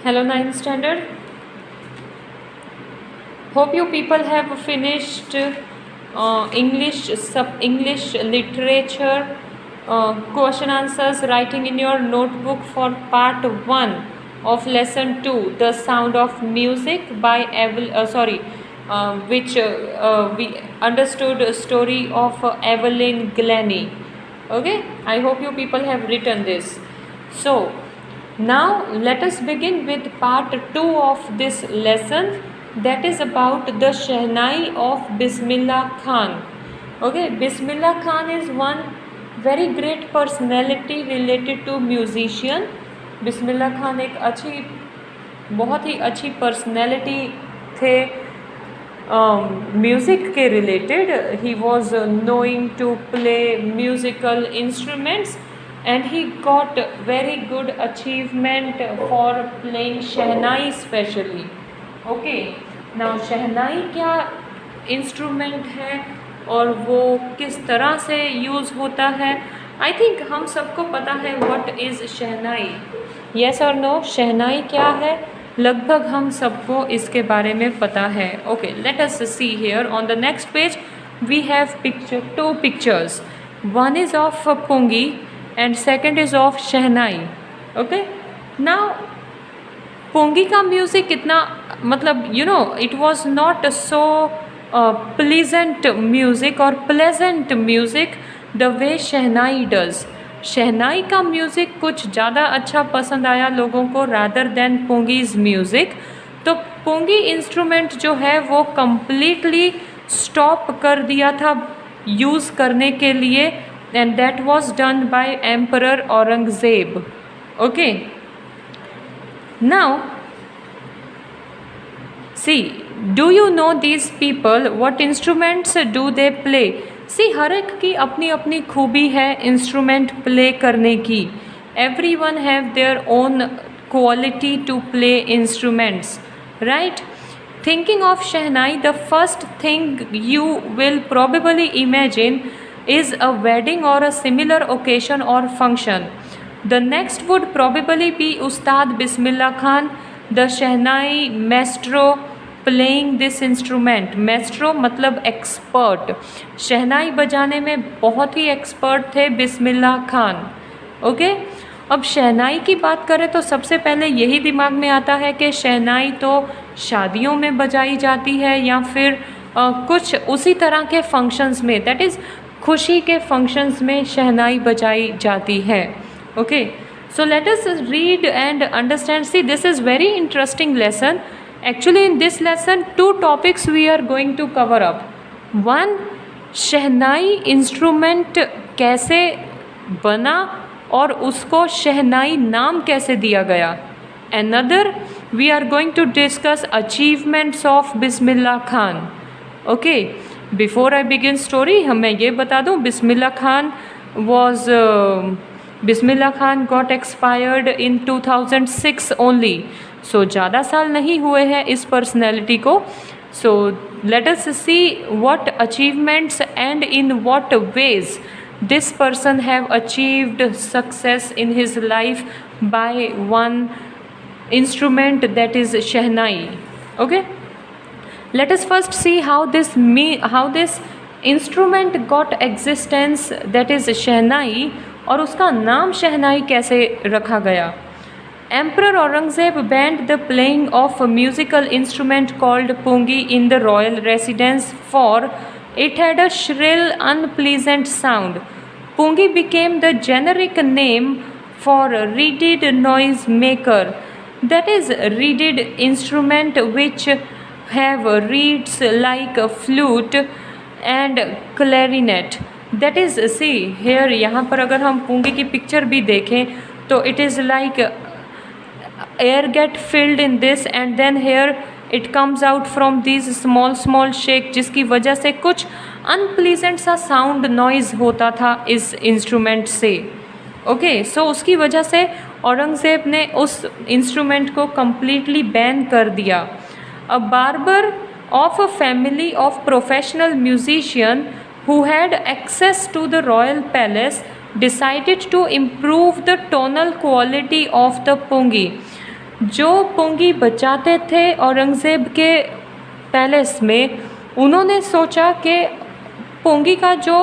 Hello, ninth standard. Hope you people have finished English literature question answers writing in your notebook for part 1 of lesson 2, The Sound of Music by which we understood a story of Evelyn Glennie. Okay, I hope you people have written this. So now let us begin with part 2 of this lesson, that is about the Shehnai of Bismillah Khan. Okay, Bismillah Khan is one very great personality related to musician. Bismillah Khan एक बहुत ही अच्छी personality थे music के related. He was knowing to play musical instruments and he got very good achievement for playing shehnai specially. Okay, now shehnai क्या instrument है और वो किस तरह से यूज़ होता है. आई थिंक हम सबको पता है व्हाट इज़ शहनाई. येस और नो, शहनाई क्या है लगभग हम सबको इसके बारे में पता है. Okay, let us see here on the next page we have two pictures. One is of pungi and second is of shehnai. Okay, now pungi का म्यूज़िक कितना मतलब it was not so pleasant music or pleasant music the way shehnai does. शहनाई का music कुछ ज़्यादा अच्छा पसंद आया लोगों को rather than पुंगीज़ म्यूज़िक. तो पुंगी इंस्ट्रूमेंट जो है वो completely स्टॉप कर दिया था यूज़ करने के लिए, and that was done by Emperor Aurangzeb. Okay, now see, do you know these people, what instruments do they play? See, हर एक की अपनी अपनी खूबी है इंस्ट्रूमेंट प्ले करने की. Everyone have their own quality to play instruments, right? Thinking of shehnai, the first thing you will probably imagine is a wedding or a similar occasion or function. The next would probably be Ustad Bismillah Khan, the Shehnai maestro, playing this instrument. Maestro मतलब expert. शहनाई बजाने में बहुत ही expert थे बिस्मिल्लाह Khan. Okay, अब शहनाई की बात करें तो सबसे पहले यही दिमाग में आता है कि शहनाई तो शादियों में बजाई जाती है या फिर कुछ उसी तरह के फंक्शंस में, दैट इज़ खुशी के फंक्शंस में शहनाई बजाई जाती है. Okay, so let us read and understand. See, this is very interesting lesson. Actually in this lesson 2 topics we are going to cover up. One, shehnai instrument कैसे बना और उसको शहनाई नाम कैसे दिया गया. Another, we are going to discuss achievements of Bismillah Khan. Okay, before I begin story मैं ये बता दूँ, Bismillah Khan got expired in 2006 only. So ज़्यादा साल नहीं हुए हैं इस पर्सनैलिटी को. सो let us see what achievements and in what ways this person have achieved success in his life by one instrument, that is shehnai. Okay, let us first see how this instrument got existence, that is शहनाई, और उसका नाम शहनाई कैसे रखा गया. Emperor Aurangzeb banned the playing of a musical instrument called pungi in the royal residence, for it had a shrill, unpleasant sound. Pungi became the generic name for a reeded noise maker, that is reeded instrument which have reeds like a flute and clarinet. That is, see here, यहाँ पर अगर हम पुंगी की picture भी देखें तो it is like air get filled in this and then here it comes out from these small shake, जिसकी वजह से कुछ unpleasant सा साउंड नॉइज़ होता था इस इंस्ट्रूमेंट से. ओके, सो उसकी वजह से औरंगज़ेब ने उस इंस्ट्रूमेंट को कम्प्लीटली बैन कर दिया. A barber of a family of professional musician who had access to the royal palace decided to improve the tonal quality of the pungi. जो पुंगी बजाते थे औरंगज़ेब के पैलेस में, उन्होंने सोचा कि पुंगी का जो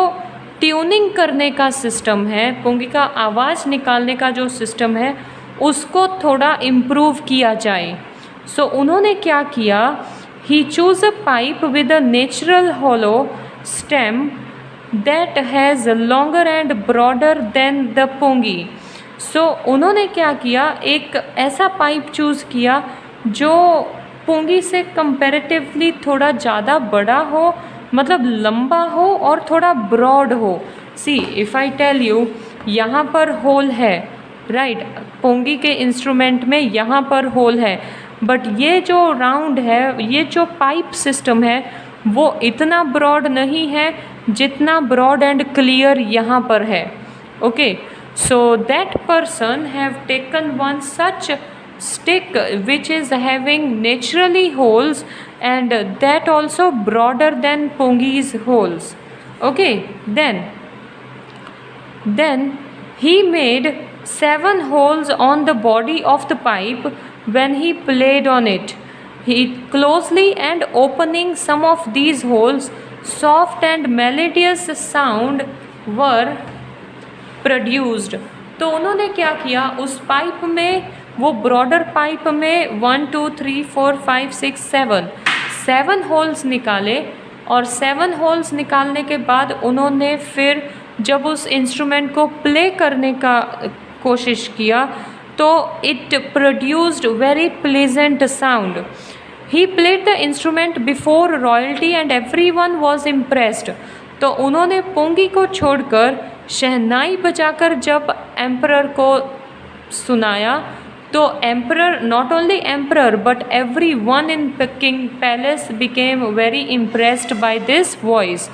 ट्यूनिंग करने का सिस्टम है, पुंगी का आवाज़ निकालने का जो सिस्टम है, उसको थोड़ा इम्प्रूव किया जाए। सो उन्होंने क्या किया, he choose a pipe with a natural hollow stem that has longer and broader than the pungi. So उन्होंने क्या किया, एक ऐसा पाइप चूज़ किया जो पुंगी से कंपैरेटिवली थोड़ा ज़्यादा बड़ा हो, मतलब लंबा हो और थोड़ा ब्रॉड हो। See if I tell you, यहाँ पर होल है, राइट, पुंगी के इंस्ट्रूमेंट में यहाँ पर होल है, बट ये जो राउंड है, ये जो पाइप सिस्टम है, वो इतना ब्रॉड नहीं है जितना ब्रॉड एंड क्लियर यहाँ पर है। Okay, so that person have taken one such stick which is having naturally holes and that also broader than pungi's holes. Okay, then he made 7 holes on the body of the pipe when he played on it. He closely and opening some of these holes, soft and melodious sound were produced. तो उन्होंने क्या किया, उस pipe में, वो broader pipe में 1 2 3 4 5 6 7 holes निकाले, और 7 होल्स निकालने के बाद उन्होंने फिर जब उस इंस्ट्रूमेंट को प्ले करने का कोशिश किया तो it produced very pleasant sound. He played the instrument before royalty and everyone was impressed. तो उन्होंने पुंगी को छोड़कर शहनाई बजाकर जब एम्परर को सुनाया तो emperor, not only emperor but everyone in Peking palace became very impressed by this voice.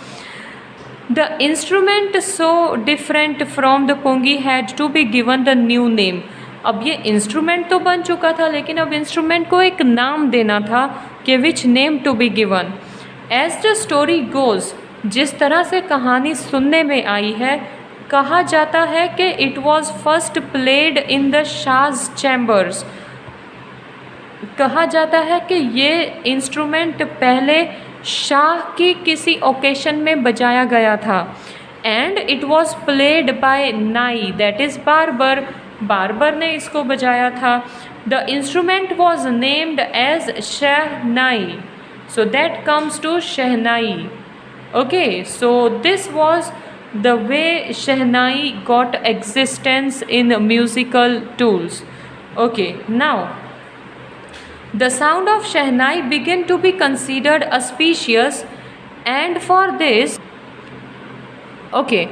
The instrument so different from the pungi had to be given the new name. अब ये इंस्ट्रूमेंट तो बन चुका था, लेकिन अब इंस्ट्रूमेंट को एक नाम देना था कि which name to be given. As the story goes, जिस तरह से कहानी सुनने में आई है, कहा जाता है कि it was first played in the Shah's chambers. कहा जाता है कि ये इंस्ट्रूमेंट पहले शाह की किसी ओकेशन में बजाया गया था। And it was played by नाई, दैट इज़ बार्बर, बार्बर ने इसको बजाया था। The instrument was named as shehnai, so that comes to shehnai. Okay, so this was the way Shehnai got existence in musical tools. Okay, now the sound of Shehnai began to be considered auspicious, and for this, okay,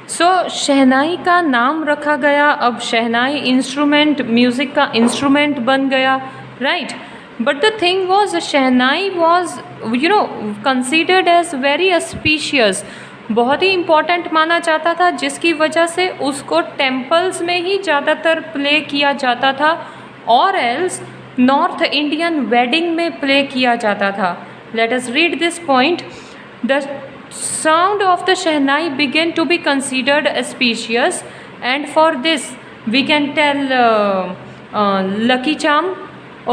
so shehnai का नाम रखा गया। अब shehnai instrument, music का instrument बन गया, right. But the thing was, shehnai was considered as very auspicious, बहुत ही इम्पॉर्टेंट माना जाता था, जिसकी वजह से उसको टेम्पल्स में ही ज़्यादातर प्ले किया जाता था, और एल्स नॉर्थ इंडियन वेडिंग में प्ले किया जाता था। Let us read this point. The sound of the shehnai began to be considered auspicious, and for this we can tell lucky charm.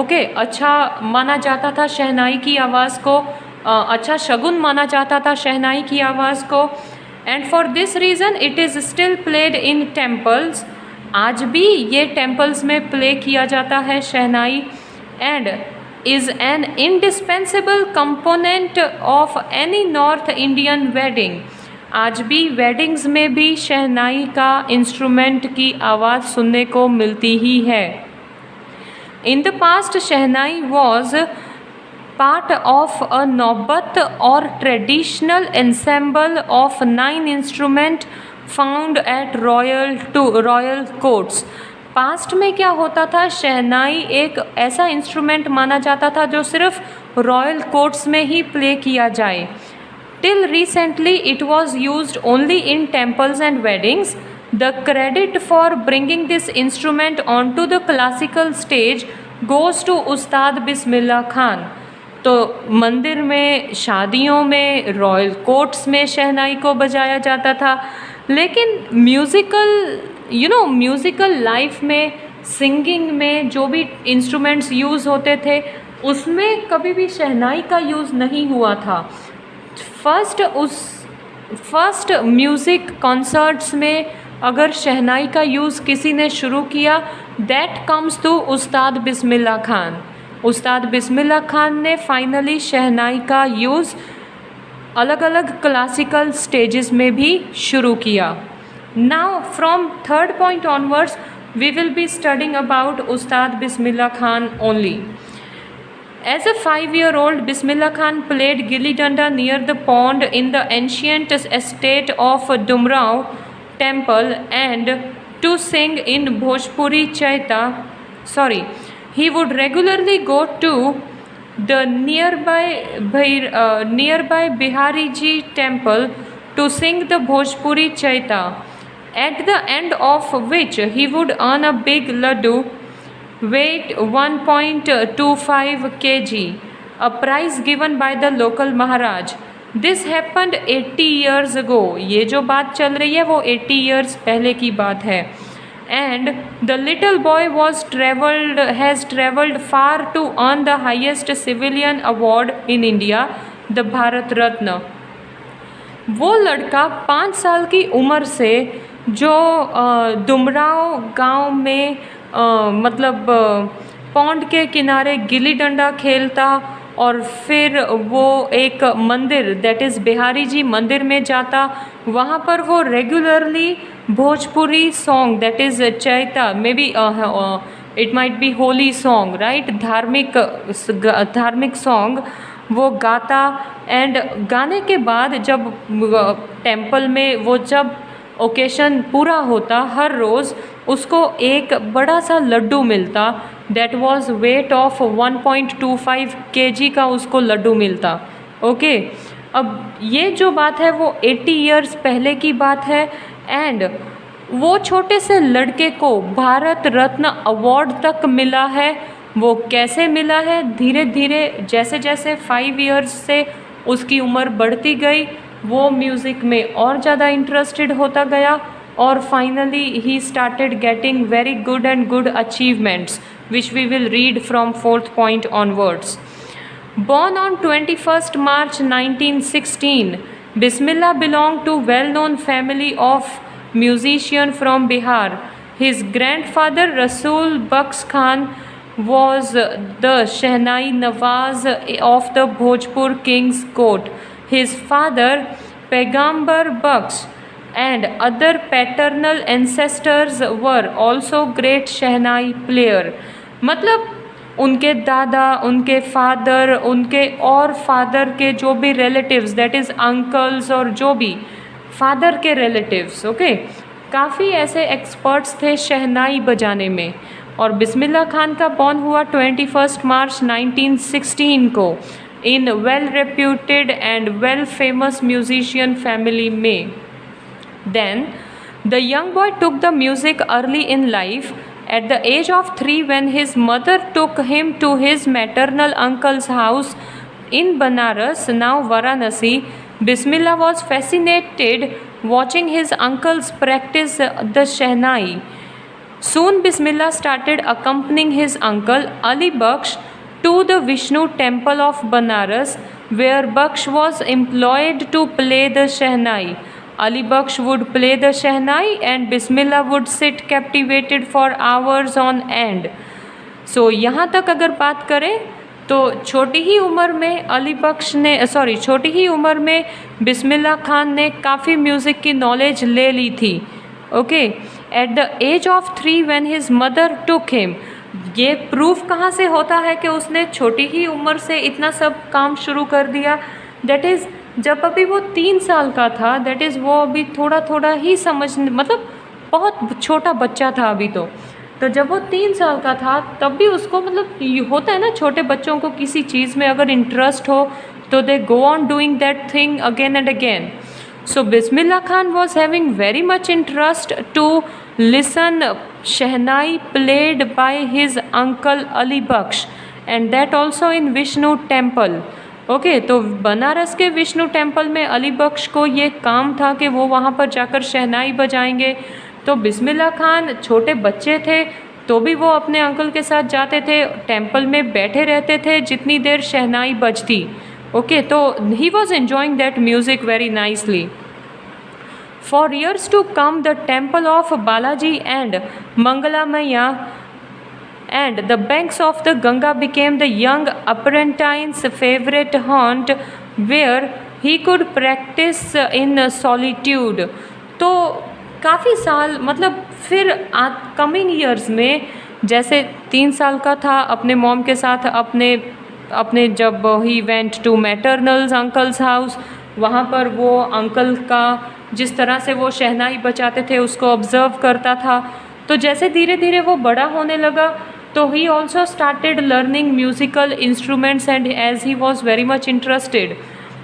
Okay, अच्छा माना जाता था शहनाई की आवाज़ को, अच्छा शगुन माना जाता था शहनाई की आवाज़ को। And for this reason it is still played in temples, आज भी ये टेम्पल्स में प्ले किया जाता है shehnai, and is an indispensable component of any north Indian wedding. आज भी वेडिंग्स में भी शहनाई का इंस्ट्रूमेंट की आवाज़ सुनने को मिलती ही है। In the past shehnai was part of a nobat or traditional ensemble of 9 instruments found at royal courts. Past में क्या होता था, शहनाई एक ऐसा इंस्ट्रूमेंट माना जाता था जो सिर्फ रॉयल कोर्ट्स में ही प्ले किया जाए। Till recently it was used only in temples and weddings. The credit for bringing this instrument on to the classical stage goes to Ustad Bismillah Khan. तो मंदिर में, शादियों में, रॉयल कोर्ट्स में शहनाई को बजाया जाता था, लेकिन म्यूज़िकल लाइफ में सिंगिंग में जो भी इंस्ट्रूमेंट्स यूज़ होते थे उसमें कभी भी शहनाई का यूज़ नहीं हुआ था। फर्स्ट म्यूज़िक कॉन्सर्ट्स में अगर शहनाई का यूज़ किसी ने शुरू किया, that comes to Ustad Bismillah Khan. उस्ताद बिस्मिल्लाह खान ने फाइनली शहनाई का यूज़ अलग अलग क्लासिकल स्टेजेस में भी शुरू किया। Now from third point onwards we will be studying about Ustad Bismillah Khan only. As a 5-year-old, Bismillah Khan played gilli danda near the pond in the ancient estate of Dumrao temple and to sing in Bhojpuri Chaita. He would regularly go to the nearby Bihari Ji temple to sing the Bhojpuri Chaita, at the end of which he would earn a big laddu, weight 1.25 kg, a prize given by the local Maharaj. This happened 80 years ago. ये जो बात चल रही है वो 80 years पहले की बात है. And the little boy has travelled far to earn the highest civilian award in India, the Bharat Ratna. वो लड़का 5 साल की उम्र से जो दुमराव गांव में मतलब पौंड के किनारे गिल्ली डंडा खेलता और फिर वो एक मंदिर दैट इज़ बिहारी जी मंदिर में जाता, वहाँ पर वो regularly Bhojpuri song that is Chaita, may be it might be Holi song, right, धार्मिक सॉन्ग वो गाता। एंड गाने के बाद जब टेम्पल में वो जब ओकेशन पूरा होता, हर रोज़ उसको एक बड़ा सा लड्डू मिलता, that was weight of 1.25 kg का उसको लड्डू मिलता। ओके, अब ये जो बात है वो 80 इयर्स पहले की बात है। एंड वो छोटे से लड़के को भारत रत्न अवार्ड तक मिला है। वो कैसे मिला है? धीरे धीरे जैसे जैसे 5 इयर्स से उसकी उम्र बढ़ती गई, वो म्यूज़िक में और ज़्यादा इंटरेस्टेड होता गया और फाइनली ही started getting very good and good achievements which we will read from 4th point onwards. Born on 21st March 1916, Bismillah belonged to well-known family of musician from Bihar. His grandfather Rasul Baks Khan was the Shehnai Nawaz of the Bhojpur King's Court. His father Paigambar Baksh and other paternal ancestors were also great Shehnai player. मतलब उनके दादा, उनके father, उनके और father के जो भी relatives that is uncles और जो भी फादर के रिलेटिव्स, ओके, काफ़ी ऐसे एक्सपर्ट्स थे शहनाई बजाने में। और बिस्मिल्लाह खान का बॉर्न हुआ 21 मार्च 1916 को in well reputed and well famous musician family में। Then the young boy took the music early in life at the age of 3 when his mother took him to his maternal uncle's house in Banaras, now Varanasi. Bismillah was fascinated watching his uncles practice the Shehnai. Soon Bismillah started accompanying his uncle Ali Baksh to the Vishnu temple of Banaras, where Baksh was employed to play the Shehnai. Ali Baksh would play the Shehnai and Bismillah would sit captivated for hours on end. So यहाँ तक अगर बात करें तो छोटी ही उम्र में बिस्मिल्लाह खान ने काफ़ी म्यूज़िक की नॉलेज ले ली थी। Okay, at the age of 3 when his mother took him. ये प्रूफ कहाँ से होता है कि उसने छोटी ही उम्र से इतना सब काम शुरू कर दिया? दैट इज़ जब अभी वो 3 साल का था, दैट इज़ वो अभी थोड़ा थोड़ा ही मतलब बहुत छोटा बच्चा था अभी तो जब वो 3 साल का था तब भी उसको मतलब होता है ना, छोटे बच्चों को किसी चीज़ में अगर इंटरेस्ट हो तो they go on doing that thing again and again. So Bismillah Khan was having very much interest to listen Shehnai played by his uncle Ali Baksh and that also in Vishnu temple. Okay तो बनारस के Vishnu temple में अली बख्श को ये काम था कि वो वहाँ पर जाकर शहनाई बजाएंगे. तो बिस्मिल्लाह खान छोटे बच्चे थे तो भी वो अपने अंकल के साथ जाते थे, टेम्पल में बैठे रहते थे जितनी देर शहनाई बजती। ओके, तो he was enjoying that music very nicely. For years to come, the temple of Balaji and Mangala Maya and the banks of the Ganga became the young apprentice's favorite haunt where he could practice in solitude. तो काफ़ी साल, मतलब फिर coming years में, जैसे 3 साल का था अपने मॉम के साथ, अपने जब he went to maternals uncles house, वहाँ पर वो अंकल का जिस तरह से वो शहनाई बजाते थे उसको ऑब्ज़र्व करता था। तो जैसे धीरे धीरे वो बड़ा होने लगा तो he also started learning musical instruments and as he was very much interested,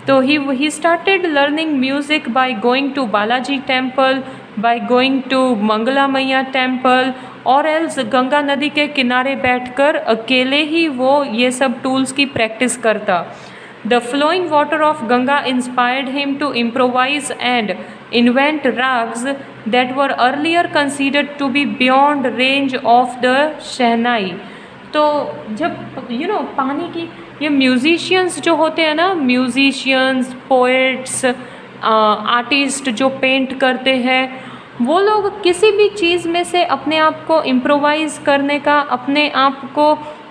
तो he started learning music by going to Balaji temple, by going to Mangla Maiya temple, और एल्स गंगा नदी के किनारे बैठकर अकेले ही वो ये सब टूल्स की प्रैक्टिस करता। The flowing water of Ganga inspired him to improvise and invent rags that were earlier considered to be beyond range of the शहनाई। तो जब पानी की ये म्यूज़िशियंस जो होते हैं ना, म्यूज़िशियंस, पोएट्स, आर्टिस्ट जो पेंट करते हैं, वो लोग किसी भी चीज़ में से अपने आप को इम्प्रोवाइज़ करने का, अपने आप को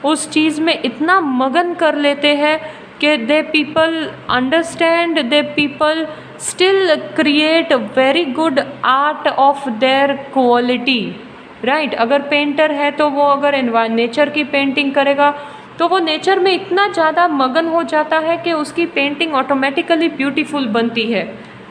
उस चीज़ में इतना मगन कर लेते हैं कि they people understand, they people still create very good art of their quality, right. अगर पेंटर है तो वो अगर नेचर की पेंटिंग करेगा तो वो नेचर में इतना ज़्यादा मगन हो जाता है कि उसकी पेंटिंग ऑटोमेटिकली ब्यूटीफुल बनती है,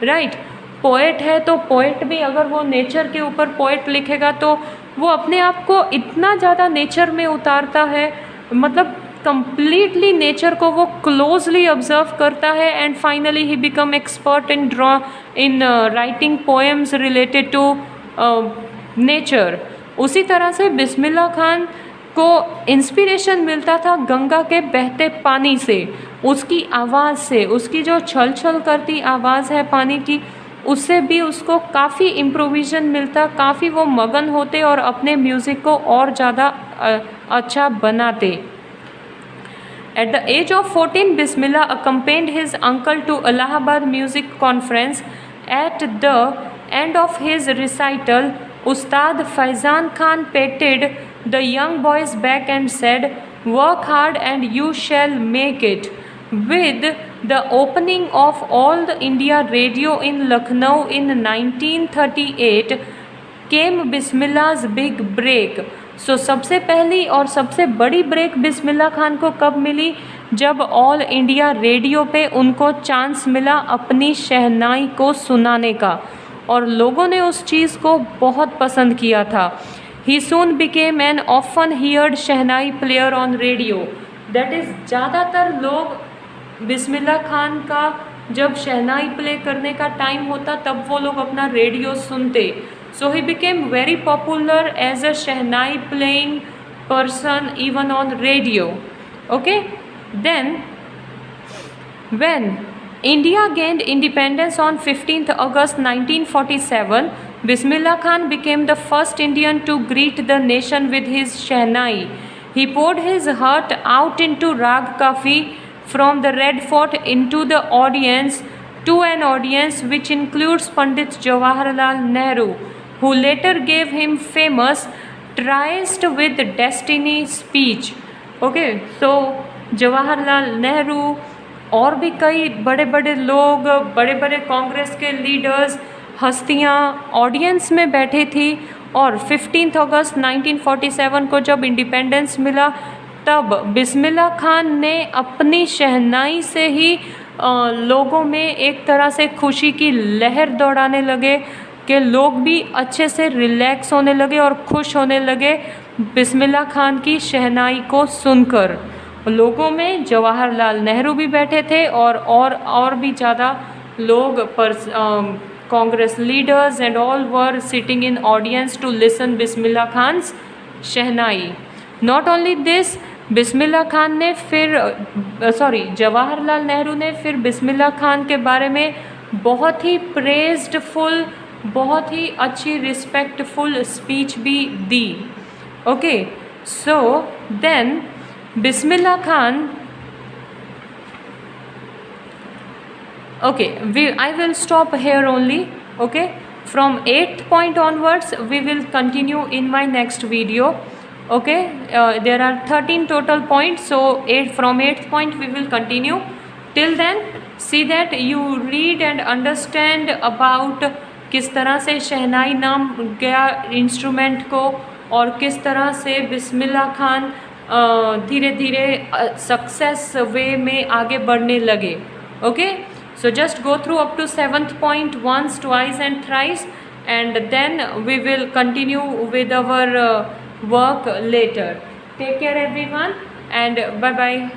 राइट। पोएट है तो पोएट भी अगर वो नेचर के ऊपर पोएट लिखेगा तो वो अपने आप को इतना ज़्यादा नेचर में उतारता है, मतलब कंप्लीटली नेचर को वो क्लोजली ऑब्जर्व करता है, एंड फाइनली ही become expert in writing poems related to nature. उसी तरह से बिस्मिल्लाह खान को इंस्पिरेशन मिलता था गंगा के बहते पानी से, उसकी आवाज़ से, उसकी जो छल छल करती आवाज़ है पानी की, उससे भी उसको काफ़ी इम्प्रोविज़न मिलता, काफ़ी वो मगन होते और अपने म्यूज़िक को और ज़्यादा अच्छा बनाते। At the age of 14, Bismillah accompanied his uncle to Allahabad Music Conference. At the end of his recital, Ustad Faizan Khan patted the young boy's back and said, "Work hard and you shall make it." With the opening of All India Radio in Lucknow in 1938, came Bismillah's big break. सबसे पहली और सबसे बड़ी break Bismillah Khan को कब मिली? जब all India radio पे उनको चांस मिला अपनी शहनाई को सुनाने का, और लोगों ने उस चीज़ को बहुत पसंद किया था। He soon became an often heard shehnai player on radio, that is ज़्यादातर लोग बिस्मिल्लाह खान का जब शहनाई प्ले करने का टाइम होता तब वो लोग अपना रेडियो सुनते। So he became very popular as a Shehnai playing person even on radio. Okay, then when India gained independence on 15th August 1947, Bismillah Khan became the first Indian to greet the nation with his Shehnai. He poured his heart out into Rag Kafi from the Red Fort into the audience, to an audience which includes Pandit Jawaharlal Nehru, who later gave him famous Tryst with Destiny speech. Okay, so Jawaharlal Nehru और भी कई बड़े बड़े लोग, बड़े बड़े कांग्रेस के leaders, हस्तियां ऑडियंस में बैठी थी, और 15 अगस्त 1947 को जब इंडिपेंडेंस मिला तब बिस्मिल्लाह खान ने अपनी शहनाई से ही लोगों में एक तरह से खुशी की लहर दौड़ाने लगे कि लोग भी अच्छे से रिलैक्स होने लगे और खुश होने लगे बिस्मिल्लाह खान की शहनाई को सुनकर। लोगों में जवाहरलाल नेहरू भी बैठे थे और भी ज़्यादा लोग, Congress leaders and all were sitting in audience to listen Bismillah Khan's shehnai. Not only this, Bismillah Khan ने जवाहरलाल नेहरू ने फिर बिस्मिल्लाह खान के बारे में बहुत ही प्रेज्डफुल, बहुत ही अच्छी रिस्पेक्टफुल स्पीच भी दी। Okay, so then Bismillah Khan, okay, I will stop here only. Okay, from 8th point onwards we will continue in my next video. Okay, there are 13 total points, so from 8th point we will continue. Till then, see that you read and understand about किस तरह से शहनाई नाम गया instrument को, और किस तरह से बिस्मिल्लाह खान धीरे धीरे सक्सेस वे में आगे बढ़ने लगे. Okay, so just go through up to 7th point once, twice and thrice, and then we will continue with our work later. Take care everyone, and bye bye.